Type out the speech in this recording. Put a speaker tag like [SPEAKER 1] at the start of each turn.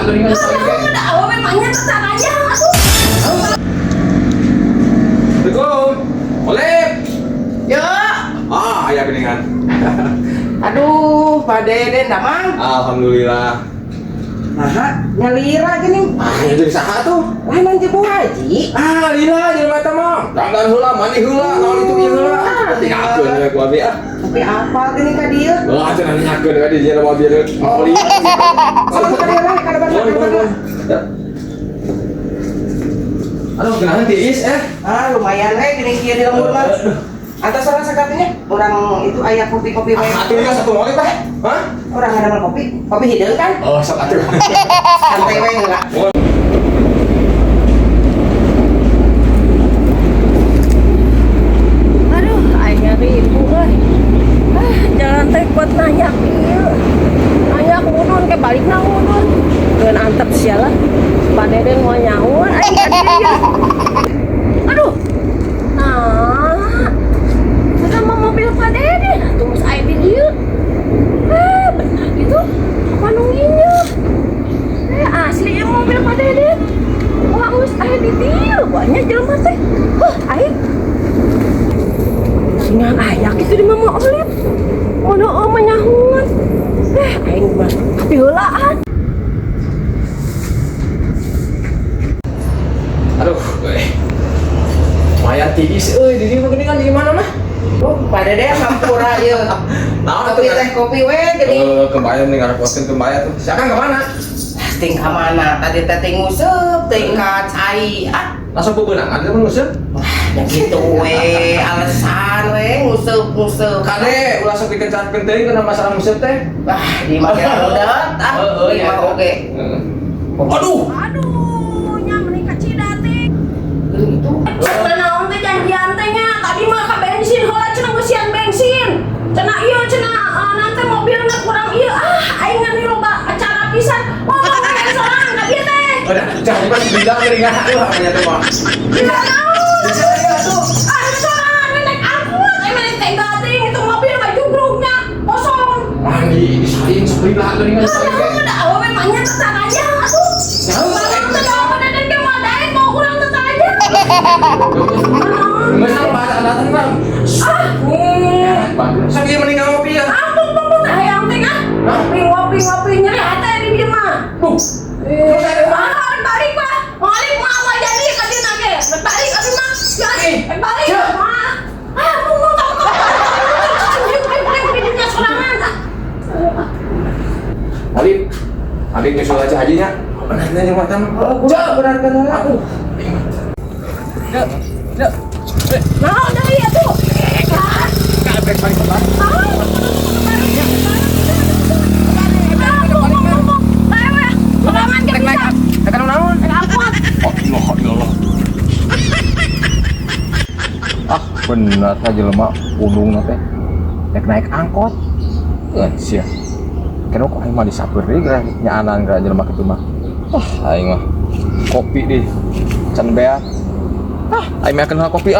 [SPEAKER 1] geuningan saya.
[SPEAKER 2] Udah awal memangnya caranya atuh.
[SPEAKER 1] Assalamualaikum. Oleh.
[SPEAKER 3] Ya,
[SPEAKER 1] Aya geuningan.
[SPEAKER 3] aduh, Pak Deden damang.
[SPEAKER 1] Alhamdulillah.
[SPEAKER 3] Nah, nyalira gini.
[SPEAKER 1] Aya jadi saha tuh?
[SPEAKER 3] Lain aja Bu Haji.
[SPEAKER 1] Lila jelema eta mah. Dandan heula, mandi heula, naon itu ieu heula. Tinggalkeun we ku abi ah.
[SPEAKER 3] Tapi apa gini ka dieu?
[SPEAKER 1] Oh, cenah nyakeun ka di jeung mobil. Oh, lihat.
[SPEAKER 3] Kalau ka dieu lah, kada banget.
[SPEAKER 1] Aduh, kenapa tiis
[SPEAKER 3] Lumayan gini kieu di lembur mah. Atas orang sekatnya, orang itu ayah kopi-kopi wae.
[SPEAKER 1] Atuh ya satu mobil teh. Hah?
[SPEAKER 3] Orang ada kopi, kopi hideung kan?
[SPEAKER 1] Oh, sok atuh.
[SPEAKER 3] Santai wae heula.
[SPEAKER 2] Aduh, aing ribu euy. Jalan teh kuat nanya ieu. Nanya ke udun ke balik na udun. Geun antep sia lah. Pak Deden mau nyaur aing ka dieu. Aduh. Nah. Sama mobil Pak Deden atuh geus aya di dieu. Benar gitu. Apa nunginya? Asli ya mobil Pak Deden. Wah, geus aya di dieu. Banyak jelema teh. Aing dengan ayah gitu di mama Olip mana menyahuan aing mah tapi heulaan
[SPEAKER 1] Aduh, lumayan tiis euy di dieu geuningan di mana mah?
[SPEAKER 3] Pak Deden hampura ieu.
[SPEAKER 1] Naon
[SPEAKER 3] Kopi teh kopi we geuning.
[SPEAKER 1] Kembali nih ngarepotkeun kembali tuh. Siakan ke mana?
[SPEAKER 3] Ting ka mana? Tadi teh ting nguseup, ting ka cai.
[SPEAKER 1] Langsung bebenangan teh nguseup.
[SPEAKER 3] Ya gitu we, alasan we nguseup.
[SPEAKER 1] Kade ulah sok dikencarkeun teuing kana masalah nguseup teh.
[SPEAKER 3] Di mah udah
[SPEAKER 1] Heeh,
[SPEAKER 3] di mah oke.
[SPEAKER 1] Aduh.
[SPEAKER 2] nya menikah cidate
[SPEAKER 3] Itu.
[SPEAKER 2] naon teh janjian teh nya tadi mah ka bensin heula cenah ngeusian bensin cenah ieu cenah nanti mobilna kurang ieu aing ngan loba acara pisan ngomong ke sorangan ka dieu teh
[SPEAKER 1] Udah, jangan pas bilang geuningan aduh apanya teh mah.
[SPEAKER 2] tidak naon sorangan naik angkut naik tenggating itu mobil mah jugrugnya kosong
[SPEAKER 1] Mandi disaring sebelah geuningan saya.
[SPEAKER 2] udah awal memangnya caranya atuh kalau tidak Pak Deden ke madain mau kurang aja
[SPEAKER 1] Geus apa datang bang? Sok ieu meninggal ngopi ya.
[SPEAKER 2] ampun hayang teh ngopi nyeri hate di dieu mah balik mah balik mah apa jadi ka dieu nage balik abi mah balik ampun tak sorangan
[SPEAKER 1] Habib nyusul aja hajinya. Benarnya yang matang.
[SPEAKER 3] Benar aku.
[SPEAKER 2] naon deui atuh
[SPEAKER 1] Kabeh balik ke belakang. Bener aja lemah undung teh naik angkot sia kena kok aing mah disapeur deui nya anan geura jelema kitu mah aing mah kopi deh can bea aing mah kenal kopi